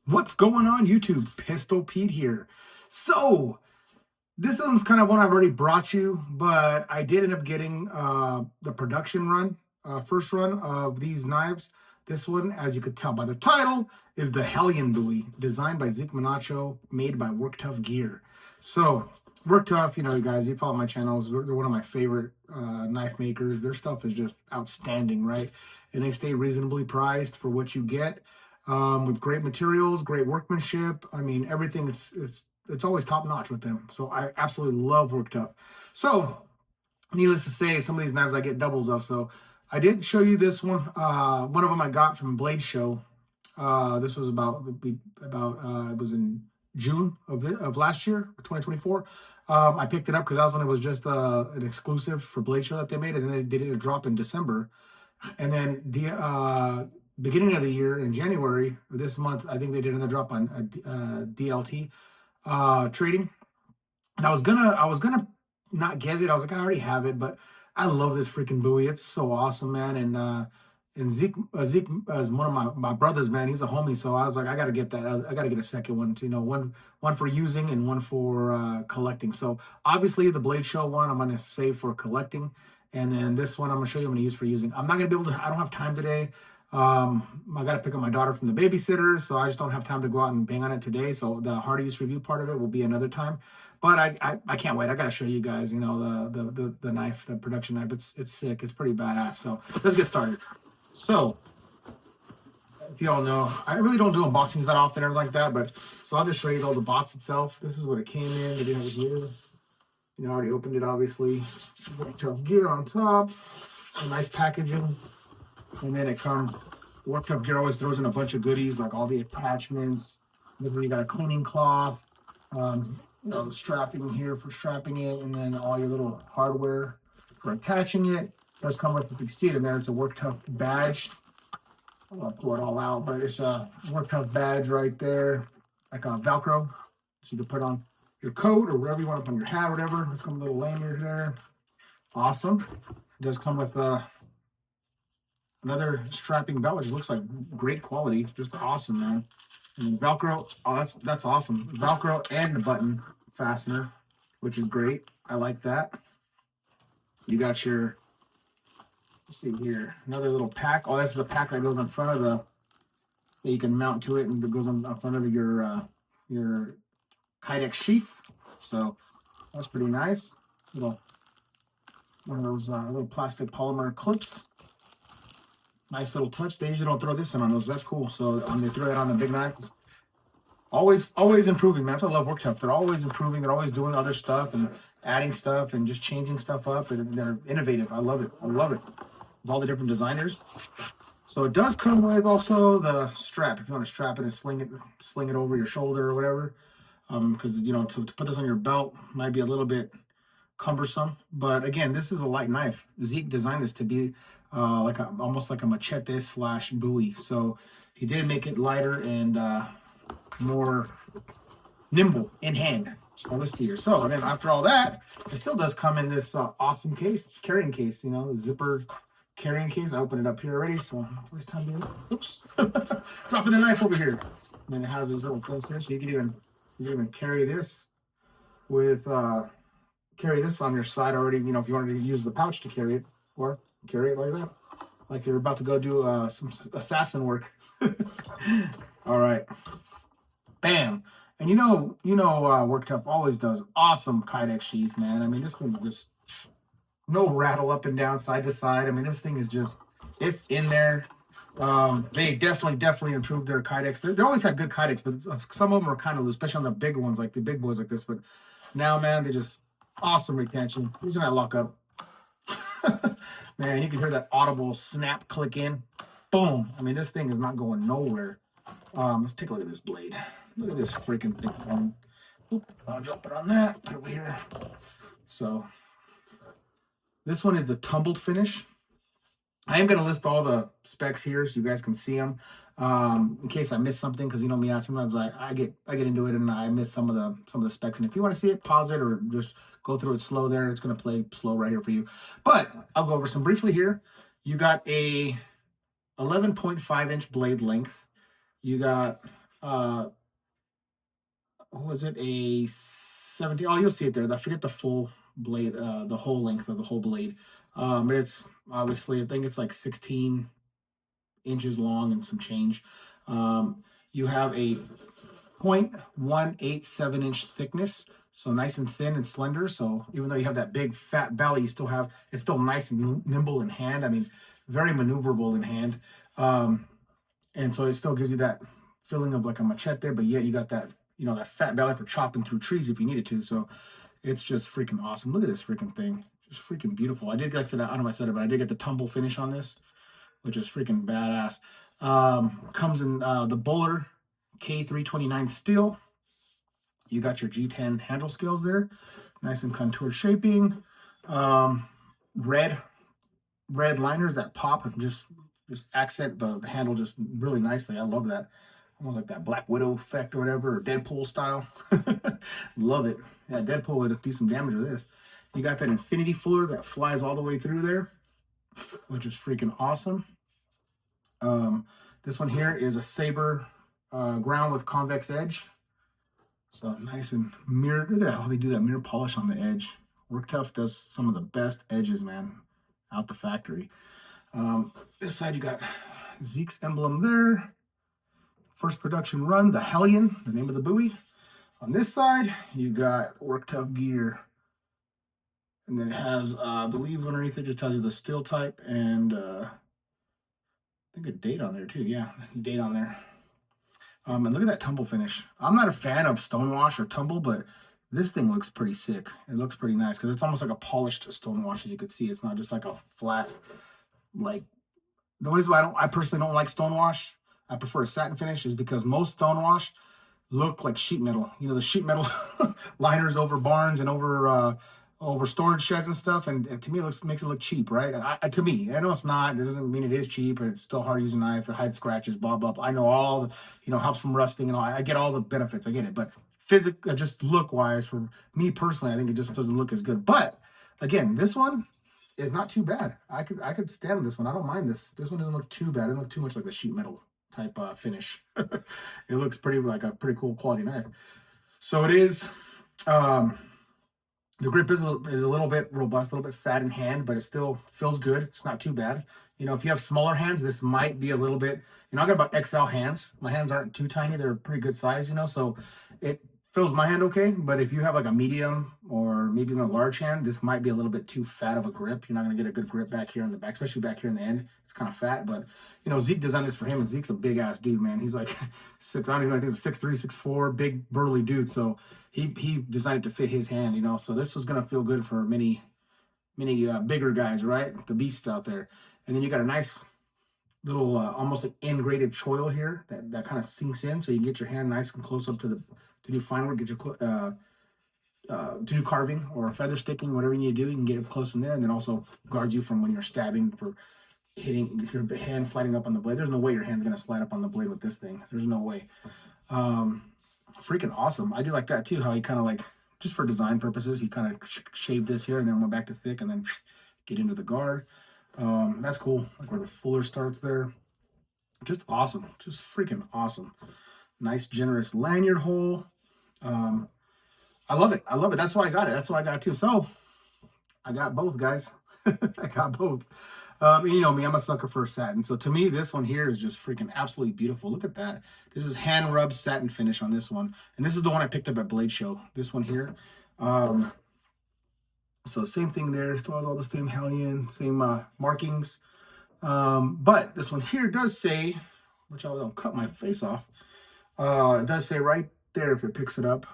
What's going on YouTube? Pistol Pete here. So this one's kind of one I've already brought you, but I did end up getting the production run, first run of these knives. This one, as you could tell by the title, is the Hellion Bowie, designed by Zeke Manacho, made by Work Tough Gear. So Work Tough, you guys, you follow my channels. They're one of my favorite knife makers. Their stuff is just outstanding, right? And they stay reasonably priced for what you get, with great materials, great workmanship. I mean, everything is it's always top notch with them. So I absolutely love Work Tough. So needless to say, some of these knives I get doubles of. So I did show you this one. One of them I got from Blade Show. This was it was in June of last year, 2024. I picked it up because that was when it was just an exclusive for Blade Show that they made, and then they did a drop in December. And then the beginning of the year in January this month, I think they did another drop on DLT trading. And I was gonna not get it. I was like, I already have it, but I love this freaking Bowie. It's so awesome, man. And Zeke is one of my brothers, man. He's a homie, so I was like, I gotta get that. I gotta get a second one, to, one for using and one for collecting. So obviously the Blade Show one I'm gonna save for collecting, and then this one I'm gonna show you I'm gonna use for using. I'm not gonna be able to. I don't have time today. I got to pick up my daughter from the babysitter, so I just don't have time to go out and bang on it today. So the hard use review part of it will be another time. But I can't wait. I got to show you guys, the knife, the production knife. It's sick. It's pretty badass. So let's get started. So if you all know, I really don't do unboxings that often or like that, but so I'll just show you the box itself. This is what it came in. They didn't have it here. I already opened it, obviously. Tough gear on top. Some nice packaging. And then it comes, Work Tough Gear always throws in a bunch of goodies, like all the attachments. Then you got a cleaning cloth, strapping here for strapping it, and then all your little hardware for attaching it. It does come with, if you see it in there, it's a Work Tough badge. I'm gonna pull it all out, but it's a Work Tough badge right there, like a Velcro, so you can put on your coat or whatever you want to put on your hat, whatever. It's got a little lanyard there. Awesome. It does come with another strapping belt, which looks like great quality, just awesome, man. And Velcro, oh, that's awesome. Velcro and the button fastener, which is great. I like that. You got your, let's see here, another little pack. Oh, that's the pack that goes in front of that you can mount to it, and it goes on front of your Kydex sheath. So that's pretty nice. One of those little plastic polymer clips. Nice little touch. They usually don't throw this in on those. That's cool. So they throw that on the big knives. Always improving, man. That's why I love Work Tough. They're always improving. They're always doing other stuff and adding stuff and just changing stuff up. And they're innovative. I love it. I love it. With all the different designers. So it does come with also the strap. If you want to strap it and sling it over your shoulder or whatever. Because to put this on your belt might be a little bit cumbersome, but again, this is a light knife. Zeke designed this to be almost like a machete / Bowie, so he did make it lighter and more nimble in hand. So let's see here. So then after all that, it still does come in this awesome carrying case, the zipper carrying case. I opened it up here already, so waste time doing it. Oops. Dropping the knife over here. And then it has these little things here, so you can even carry this with carry this on your side already, if you wanted to use the pouch to carry it, or carry it like that, like you're about to go do some assassin work. All right, bam. And Work Tough always does awesome Kydex sheath, man. I mean, this thing just no rattle up and down, side to side. I mean, this thing is just, it's in there. They definitely improved their Kydex. They always had good Kydex, but some of them are kind of loose, especially on the big ones, like the big boys like this. But now, man, they just awesome retention. These are not lock up. Man, you can hear that audible snap click in. Boom. I mean, this thing is not going nowhere. Let's take a look at this blade. Look at this freaking thing. I'll drop it on that. Put it over here. So this one is the tumbled finish. I am going to list all the specs here so you guys can see them, in case I miss something, because me, sometimes I get into it and I miss some of the specs. And if you want to see it, pause it or just go through it slow there. It's going to play slow right here for you. But I'll go over some briefly here. You got a 11.5 inch blade length. You got uh, what was it, a 17? Oh, you'll see it there. I forget the full blade, the whole length of the whole blade. But it's obviously, I think it's like 16 inches long and some change. You have a 0.187-inch thickness, so nice and thin and slender. So even though you have that big fat belly, you still have, it's still nice and nimble in hand. I mean, very maneuverable in hand. And so it still gives you that feeling of like a machete, but yet you got that, that fat belly for chopping through trees if you needed to. So it's just freaking awesome. Look at this freaking thing. Just freaking beautiful. I did get to that, I don't know if I said it, but I did get the tumble finish on this, which is freaking badass. Comes in the Bowler K329 steel. You got your G10 handle scales there, nice and contoured shaping. Red liners that pop and just accent the handle just really nicely. I love that. Almost like that Black Widow effect or whatever, or Deadpool style. Love it. Yeah, Deadpool would do some damage with this. You got that infinity fuller that flies all the way through there, which is freaking awesome. This one here is a saber ground with convex edge. So nice and mirrored. Look at how they do that mirror polish on the edge. Work Tuff does some of the best edges, man, out the factory. This side you got Zeke's emblem there. First production run, the Hellion, the name of the Bowie. On this side, you got Work Tuff gear. And then it has, I believe underneath it just tells you the steel type and I think a date on there too. Yeah, date on there. And look at that tumble finish. I'm not a fan of stonewash or tumble, but this thing looks pretty sick. It looks pretty nice because it's almost like a polished stonewash, as you could see. It's not just like a flat, like, the reason why I personally don't like stonewash, I prefer a satin finish, is because most stonewash look like sheet metal. The sheet metal liners over barns and over storage sheds and stuff. And to me, makes it look cheap, right? To me, I know it's not. It doesn't mean it is cheap. It's still hard to use a knife. It hides scratches, blah, blah, blah. I know all the, helps from rusting and all. I get all the benefits. I get it. But just look-wise, for me personally, I think it just doesn't look as good. But, again, this one is not too bad. I could stand this one. I don't mind this. This one doesn't look too bad. It doesn't look too much like the sheet metal type finish. It looks like a pretty cool quality knife. So it is, the grip is a little bit robust, a little bit fat in hand, but it still feels good. It's not too bad. If you have smaller hands, this might be a little bit, I got about XL hands. My hands aren't too tiny. They're pretty good size, so it fills my hand okay. But if you have like a medium or maybe even a large hand, this might be a little bit too fat of a grip. You're not going to get a good grip back here in the back, especially back here in the end. It's kind of fat, but Zeke designed this for him, and Zeke's a big ass dude, man. He's like I don't even know, I think it's a 6'3", 6'4", big burly dude. So he designed it to fit his hand, So this was going to feel good for many bigger guys, right? The beasts out there. And then you got a nice little almost like ingrated choil here that kind of sinks in, so you can get your hand nice and close up to do fine work, get your to do carving or feather sticking, whatever you need to do. You can get it close from there, and then also guards you from when you're stabbing, for hitting your hand sliding up on the blade. There's no way your hand's gonna slide up on the blade with this thing. There's no way. Freaking awesome. I do like that too, how he kind of like, just for design purposes, he kind of shaved this here and then went back to thick and then get into the guard. That's cool, like where the fuller starts there. Just awesome. Just freaking awesome. Nice generous lanyard hole. I love it. That's why I got it. That's why I got it too. So I got both, guys. I got both. You know me, I'm a sucker for a satin. So to me, this one here is just freaking absolutely beautiful. Look at that. This is hand rubbed satin finish on this one. And this is the one I picked up at Blade Show. This one here. So same thing there. Still has all the same Hellion, same markings. But this one here does say, which I'll cut my face off. It does say right there, if it picks it up,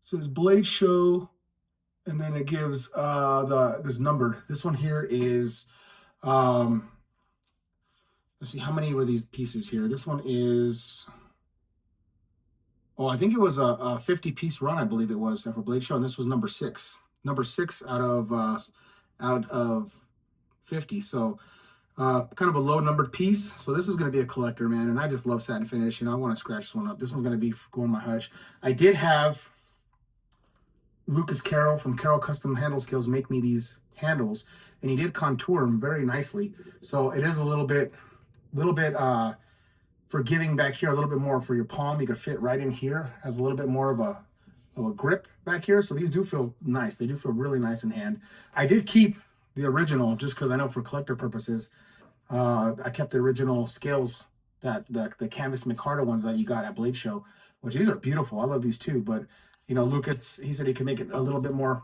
it says Blade Show, and then it gives this numbered. This one here is let's see, how many were these pieces here? This one is, I think it was a 50-piece run, I believe it was, for Blade Show, and this was number 6 out of 50. So kind of a low numbered piece. So this is going to be a collector, man. And I just love satin finish. I want to scratch this one up. This one's going to be going my hutch. I did have Lucas Carroll from Carroll Custom Handle Skills make me these handles, and he did contour them very nicely. So it is a little bit giving back here a little bit more for your palm. You could fit right in here. Has a little bit more of a grip back here. So these do feel nice. They do feel really nice in hand. I did keep the original just because I know for collector purposes. I kept the original scales, that the canvas micarta ones that you got at Blade Show, which these are beautiful. I love these too. But you know, Lucas, he said he could make it a little bit more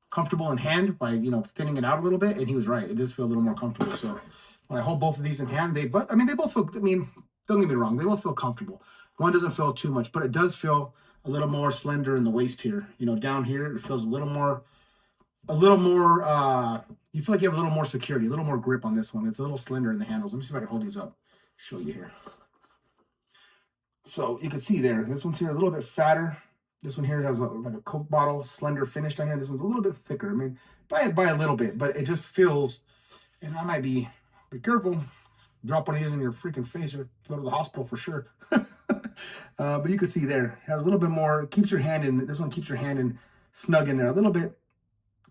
comfortable in hand by, you know, thinning it out a little bit, and he was right. It does feel a little more comfortable. So when I hold both of these in hand, they both feel. I mean, don't get me wrong, they both feel comfortable. One doesn't feel too much, but it does feel a little more slender in the waist here. You know, down here it feels a little more. You feel like you have a little more security, a little more grip on this one. It's a little slender in the handles. Let me see if I can hold these up, show you here. So you can see there, this one's here a little bit fatter. This one here has like a Coke bottle, slender finish down here. This one's a little bit thicker. I mean, by a little bit, but it just feels, and I might be careful, drop one of these in your freaking face or go to the hospital for sure. But you can see there, it has a little bit more, keeps your hand in, this one keeps your hand in snug in there, a little bit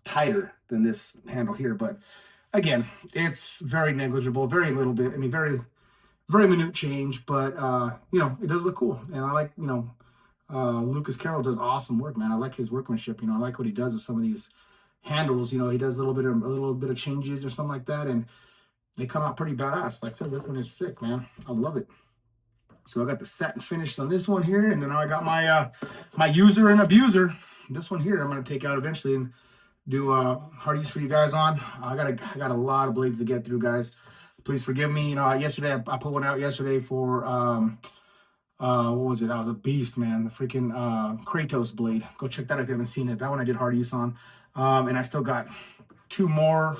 tighter than this handle here. But again, it's very negligible, very little bit. I mean, very, very minute change, but you know, it does look cool. And I like, you know, Lucas Carroll does awesome work, man. I like his workmanship. You know, I like what he does with some of these handles. You know, he does a little bit of changes or something like that, and they come out pretty badass. Like I said, this one is sick, man. I love it. So I got the satin finish on this one here, and then I got my my user and abuser. This one here, I'm gonna take out eventually and do hard use for you guys on. I got a lot of blades to get through, guys. Please forgive me. You know, yesterday I put one out yesterday for what was it? That was a beast, man. The freaking Kratos blade. Go check that out if you haven't seen it. That one I did hard use on. And I still got two more.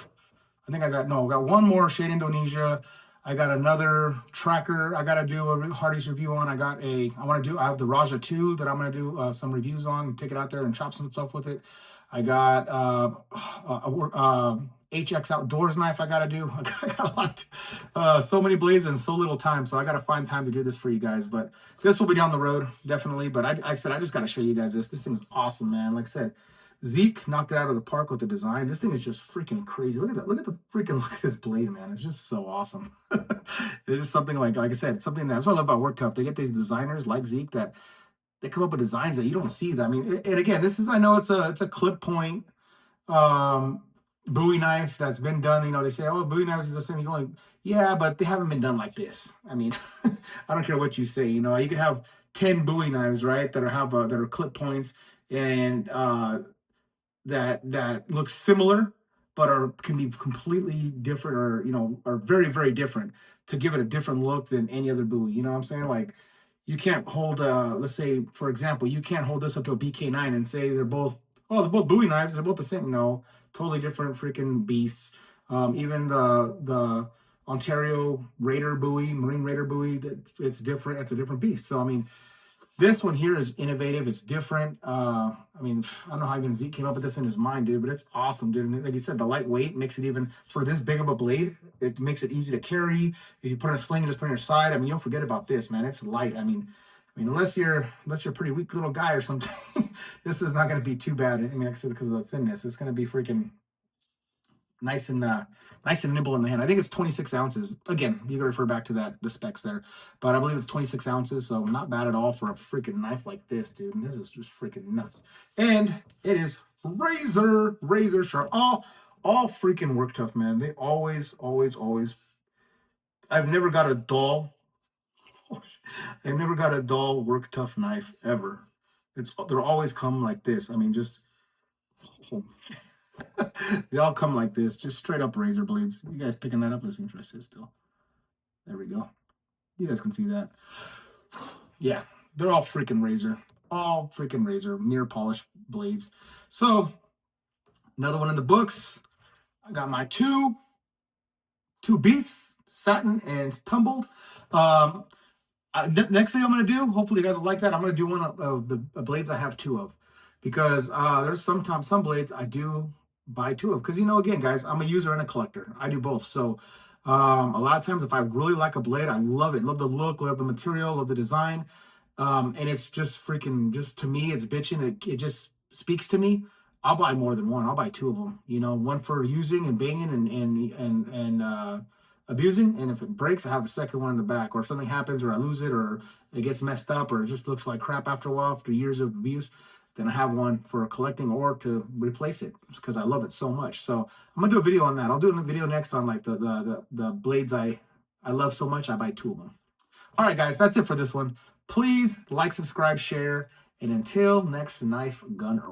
I got one more Shade Indonesia. I got another tracker I gotta do a hard use review on. I have the Raja 2 that I'm gonna do some reviews on, take it out there and chop some stuff with it. I got HX Outdoors knife I gotta do. I got a lot, so many blades and so little time, so I gotta find time to do this for you guys. But this will be down the road, definitely. But I said I just gotta show you guys this. This thing's awesome, man. Like I said, Zeke knocked it out of the park with the design. This thing is just freaking crazy. Look at that. Look at this blade, man. It's just so awesome. It's just something like I said, it's something that's what I love about Work Tuff. They get these designers like Zeke that they come up with designs that you don't see. That I mean, and again, I know it's a clip point Bowie knife that's been done. You know, they say, oh, Bowie knives is the same. You only, yeah, but they haven't been done like this. I mean, I don't care what you say. You know, you could have 10 Bowie knives, right, that are clip points and that looks similar, but can be completely different, or you know, are very, very different, to give it a different look than any other Bowie. You know what I'm saying? Like, you can't hold let's say, for example, you can't hold this up to a BK9 and say they're both Bowie knives, they're both the same. No, totally different freaking beasts. Even the Ontario Raider Bowie, Marine Raider Bowie, it's different. It's a different beast. So I mean, this one here is innovative. It's different. I mean, I don't know how even Zeke came up with this in his mind, dude, but it's awesome, dude. And like you said, the lightweight makes it, even for this big of a blade, it makes it easy to carry. If you put in a sling and just put it on your side, I mean, you'll forget about this, man. It's light. I mean, unless you're a pretty weak little guy or something, this is not going to be too bad. I mean, like I said, because of the thinness, it's going to be freaking nice and nimble in the hand. I think it's 26 ounces. Again, you can refer back to the specs there, but I believe it's 26 ounces, so not bad at all for a freaking knife like this, dude. And this is just freaking nuts. And it is razor sharp. All freaking Work Tuff, man. They always. I've never got a dull Work Tuff knife ever. They're always come like this. I mean, just they all come like this, just straight up razor blades. You guys picking that up? Let's see if I sit still. There we go. You guys can see that. Yeah, they're all freaking razor, near polished blades. So another one in the books. I got my two beasts, Satin and Tumbled. Next video I'm going to do, hopefully you guys will like that. I'm going to do one of the blades I have two of, because there's sometimes some blades I do buy two of, because, you know, again, guys, I'm a user and a collector. I do both. So a lot of times if I really like a blade, I love it. Love the look, love the material, love the design. And it's just freaking, just to me, it's bitching. It just speaks to me. I'll buy more than one. I'll buy two of them. You know, one for using and banging and abusing, and if it breaks, I have a second one in the back. Or if something happens, or I lose it, or it gets messed up, or it just looks like crap after a while, after years of abuse, then I have one for collecting or to replace it because I love it so much. So I'm gonna do a video on that. I'll do a video next on like the blades I love so much. I buy 2 of them. All right, guys, that's it for this one. Please like, subscribe, share, and until next knife gun.